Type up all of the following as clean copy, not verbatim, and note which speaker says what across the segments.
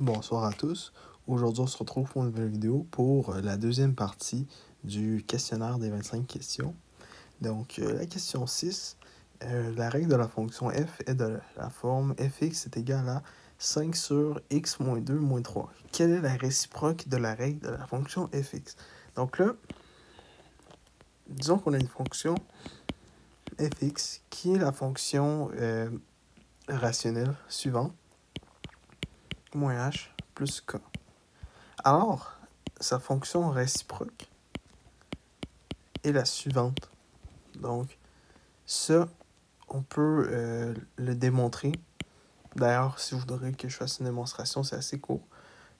Speaker 1: Bonsoir à tous. Aujourd'hui, on se retrouve pour une nouvelle vidéo pour la deuxième partie du questionnaire des 25 questions. Donc, la question 6, la règle de la fonction f est de la forme fx est égal à 5 sur x moins 2 moins 3. Quelle est la réciproque de la règle de la fonction fx? Donc là, disons qu'on a une fonction fx qui est la fonction rationnelle suivante, moins h plus k. Alors, sa fonction réciproque est la suivante. Donc, ça, on peut le démontrer. D'ailleurs, si vous voudrez que je fasse une démonstration, c'est assez court.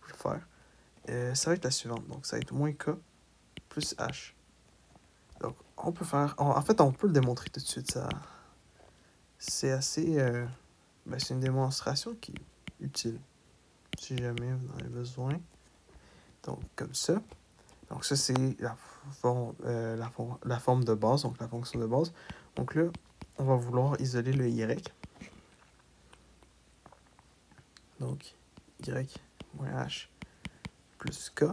Speaker 1: Je vais le faire. Ça va être la suivante. Donc, ça va être moins k plus h. Donc, on peut faire... En fait, on peut le démontrer tout de suite. Ça, c'est assez... c'est une démonstration qui est utile. Si jamais vous en avez besoin. Donc, comme ça. Donc, ça, c'est la forme de base, donc la fonction de base. Donc là, on va vouloir isoler le y. Donc, y moins h plus k.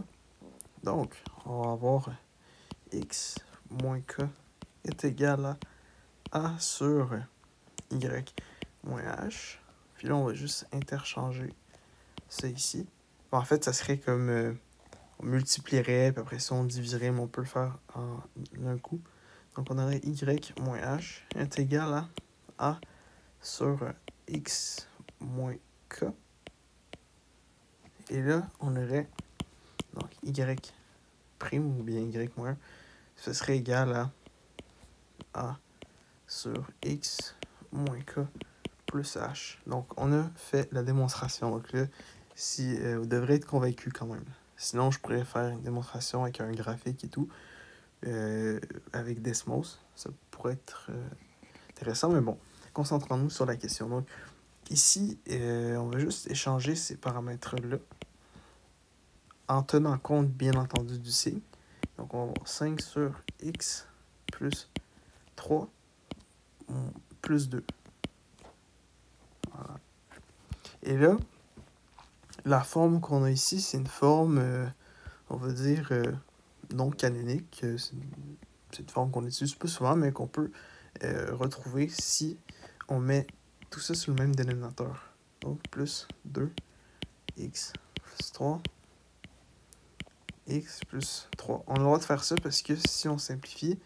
Speaker 1: Donc, on va avoir x moins k est égal à a sur y moins h. Puis là, on va juste interchanger ça ici. Bon, en fait, ça serait comme... on multiplierait, puis après ça, on diviserait, mais on peut le faire en un coup. Donc, on aurait y moins h est égal à a sur x moins k. Et là, on aurait donc y prime ou bien y moins 1. Ce serait égal à a sur x moins k plus h. Donc, on a fait la démonstration. Donc là, vous devrez être convaincu quand même. Sinon, je pourrais faire une démonstration avec un graphique et tout, avec Desmos. Ça pourrait être intéressant, mais bon, concentrons-nous sur la question. Donc, ici, on va juste échanger ces paramètres-là en tenant compte, bien entendu, du signe. Donc, on va avoir 5 sur x plus 3 plus 2. Voilà. Et là, la forme qu'on a ici, c'est une forme, on va dire, non canonique. C'est une forme qu'on utilise pas souvent, mais qu'on peut retrouver si on met tout ça sur le même dénominateur. Donc, plus 2, x plus 3, x plus 3. On a le droit de faire ça parce que si on simplifie,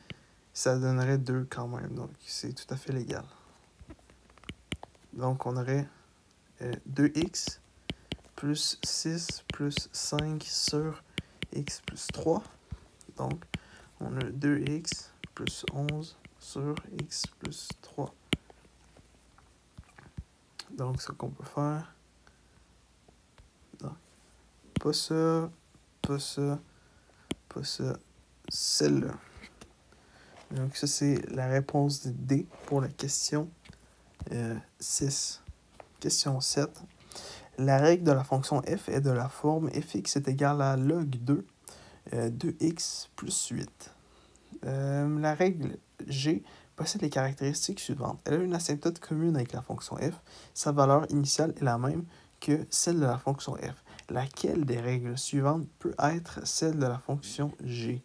Speaker 1: ça donnerait 2 quand même. Donc, c'est tout à fait légal. Donc, on aurait 2x plus 6 plus 5 sur x plus 3. Donc, on a 2x plus 11 sur x plus 3. Donc, ce qu'on peut faire... Non. Pas ça, pas ça, pas ça, celle-là. Donc, ça, c'est la réponse de D pour la question 6. Question 7. La règle de la fonction f est de la forme fx est égal à log 2, 2x plus 8. La règle G possède les caractéristiques suivantes. Elle a une asymptote commune avec la fonction f. Sa valeur initiale est la même que celle de la fonction f. Laquelle des règles suivantes peut être celle de la fonction G?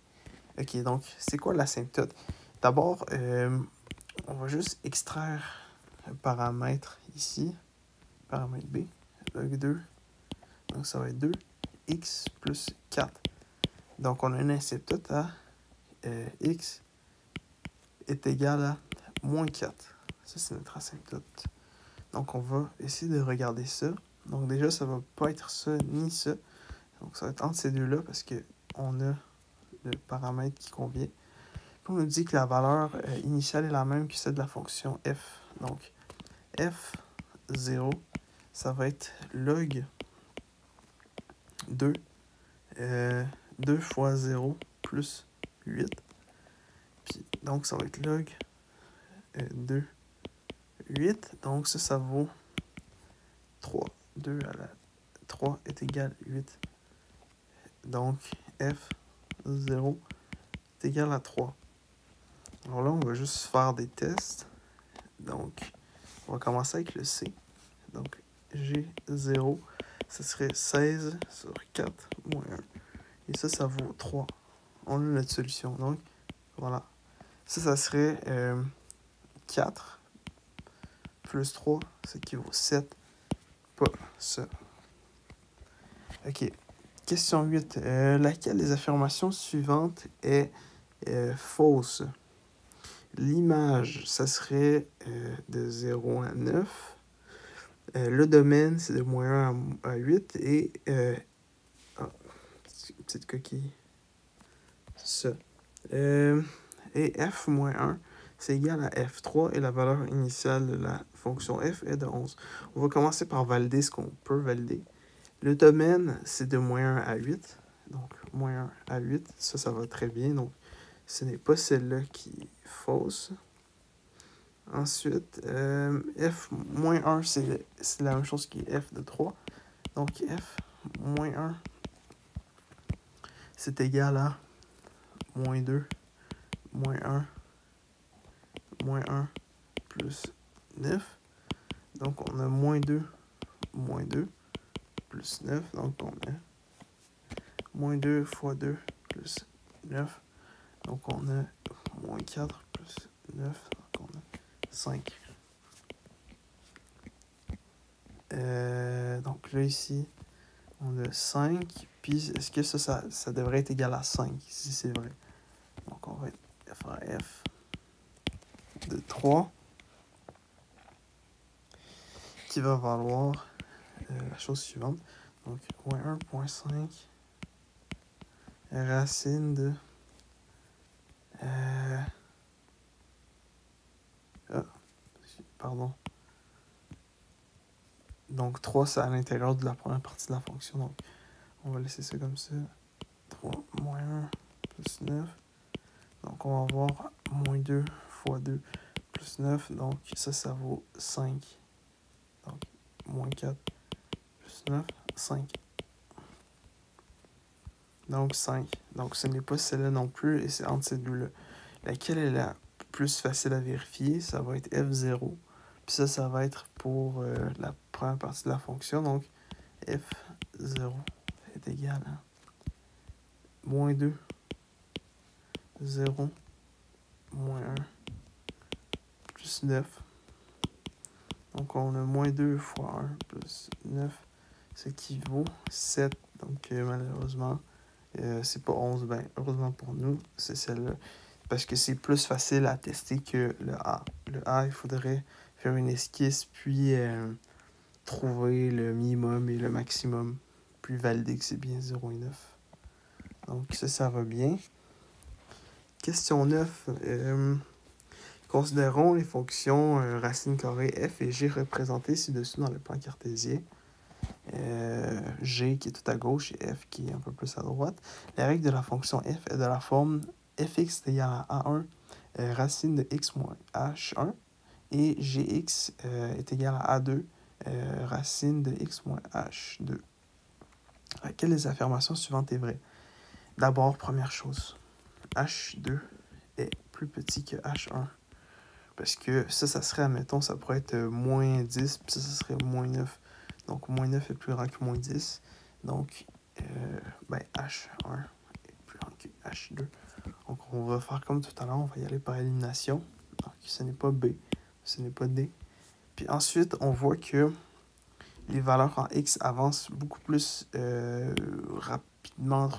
Speaker 1: Ok, donc c'est quoi l'asymptote? D'abord, on va juste extraire un paramètre ici, paramètre B, log 2. Donc ça va être 2x plus 4. Donc on a une asymptote à x est égal à moins 4. Ça, c'est notre asymptote. Donc, on va essayer de regarder ça. Donc, déjà, ça va pas être ça ni ça. Donc, ça va être entre ces deux-là parce qu'on a le paramètre qui convient. Puis, on nous dit que la valeur initiale est la même que celle de la fonction f. Donc, f0, ça va être log 2. 2 fois 0 plus 8. Puis, donc, ça va être log 2, 8. Donc, ça vaut 3. 2 à la 3 est égal à 8. Donc, f0 est égal à 3. Alors là, on va juste faire des tests. Donc, on va commencer avec le C. Donc, G0, ça serait 16 sur 4 moins 1. Et ça vaut 3. On a notre solution. Donc, voilà. Ça serait 4 plus 3, ce qui vaut 7. Pas ça. OK. Question 8. Laquelle des affirmations suivantes est fausse? L'image, ça serait de 0 à 9. Le domaine, c'est de moins 1 à 8. Et... petite coquille. Ça. Et f moins 1, c'est égal à f3 et la valeur initiale de la fonction f est de 11. On va commencer par valider ce qu'on peut valider. Le domaine, c'est de moins 1 à 8. Donc, moins 1 à 8, ça va très bien. Donc, ce n'est pas celle-là qui est fausse. Ensuite, f moins 1, c'est la même chose qui f de 3. Donc, f moins 1, c'est égal à moins 2, moins 1, plus 9. Donc, on a moins 2, plus 9. Donc, on a moins 2 fois 2 plus 9. Donc, on a moins 4 plus 9. Donc, on a 5. Donc, là, ici, on a 5. Puis, est-ce que ça devrait être égal à 5, si c'est vrai? Donc, on va faire f de 3 qui va valoir la chose suivante. Donc, moins 1,5 racine de... pardon. Donc, 3, c'est à l'intérieur de la première partie de la fonction. Donc, on va laisser ça comme ça. 3 moins 1 plus 9. Donc, on va avoir moins 2 fois 2 plus 9. Donc, ça vaut 5. Donc, moins 4 plus 9, 5. Donc, 5. Donc, ce n'est pas celle-là non plus, et c'est entre ces deux-là. Laquelle est la plus facile à vérifier? Ça va être f0. Puis ça va être pour la première partie de la fonction. Donc, f0 est égal à moins 2, 0, moins 1, plus 9. Donc, on a moins 2 fois 1 plus 9, ce qui vaut 7. Donc, malheureusement, c'est pas 11. Ben, heureusement pour nous, c'est celle-là. Parce que c'est plus facile à tester que le A. Le A, il faudrait faire une esquisse, puis trouver le minimum et le maximum, puis valider que c'est bien 0 et 9. Donc, ça va bien. Question 9. Considérons les fonctions racine carrée f et g représentées ci-dessus dans le plan cartésien. G qui est tout à gauche et f qui est un peu plus à droite. La règle de la fonction f est de la forme fx est égal à a1 racine de x moins h1 et gx est égal à a2 racine de x moins h2. Laquelle des affirmations suivantes est vraie? D'abord, première chose, h2 est plus petit que h1. Parce que ça serait, admettons, ça pourrait être moins 10, puis ça serait moins 9. Donc, moins 9 est plus grand que moins 10. Donc, H1 est plus grand que H2. Donc, on va faire comme tout à l'heure, on va y aller par élimination. Donc, ce n'est pas B, ce n'est pas D. Puis ensuite, on voit que les valeurs en X avancent beaucoup plus rapidement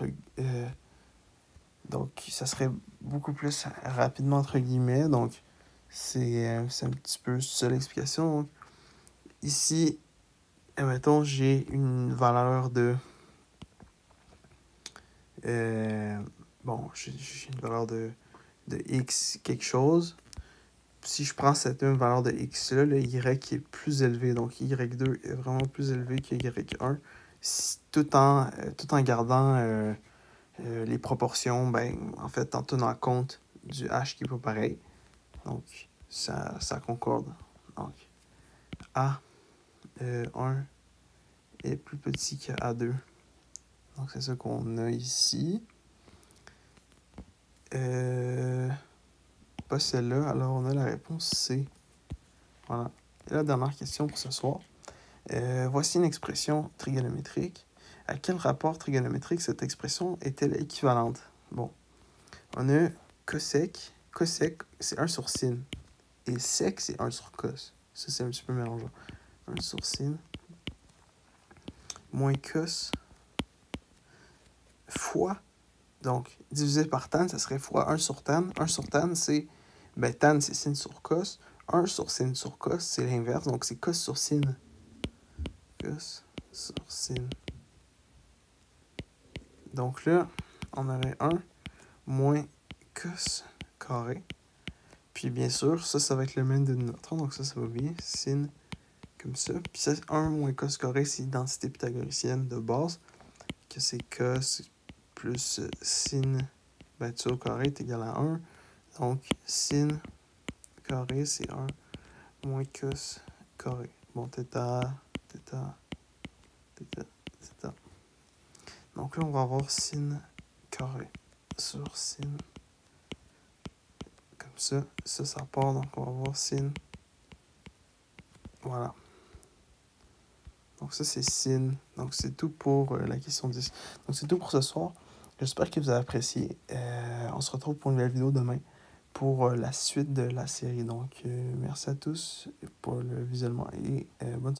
Speaker 1: donc, ça serait beaucoup plus rapidement entre guillemets. Donc, c'est un petit peu ça l'explication. Donc, ici, admettons, j'ai une valeur de... j'ai une valeur de x quelque chose. Si je prends cette même valeur de x-là, le y est plus élevé. Donc, y2 est vraiment plus élevé que y1. Tout en gardant les proportions, en fait, en tenant compte du h qui n'est pas pareil. Donc, ça concorde. Donc, A1 est plus petit que A2. Donc, c'est ça qu'on a ici. Pas celle-là, alors on a la réponse C. Voilà. Et la dernière question pour ce soir. Voici une expression trigonométrique. À quel rapport trigonométrique cette expression est-elle équivalente? Bon, on a cosec. Cosec, c'est 1 sur sin. Et sec, c'est 1 sur cos. Ça, c'est un petit peu mélangeant. 1 sur sin moins cos fois, donc divisé par tan, ça serait fois 1 sur tan. 1 sur tan, c'est, tan, c'est sin sur cos. 1 sur sin sur cos, c'est l'inverse, donc c'est cos sur sin. Cos sur sin. Donc là, on aurait 1 moins cos carré. Puis bien sûr, ça va être le même dénominateur, donc ça va bien. Sin comme ça. Puis ça, 1 moins cos carré, c'est l'identité pythagoricienne de base, que c'est cos plus sin au carré est égal à 1. Donc, sin carré, c'est 1 moins cos carré. Bon, θ. Donc là, on va avoir sin carré sur sin. Comme ça. Ça part. Donc, on va avoir sin. Voilà. Donc ça, c'est sin. Donc c'est tout pour la question 10. Donc c'est tout pour ce soir. J'espère que vous avez apprécié. On se retrouve pour une nouvelle vidéo demain pour la suite de la série. Donc merci à tous pour le visionnement et bonne soirée.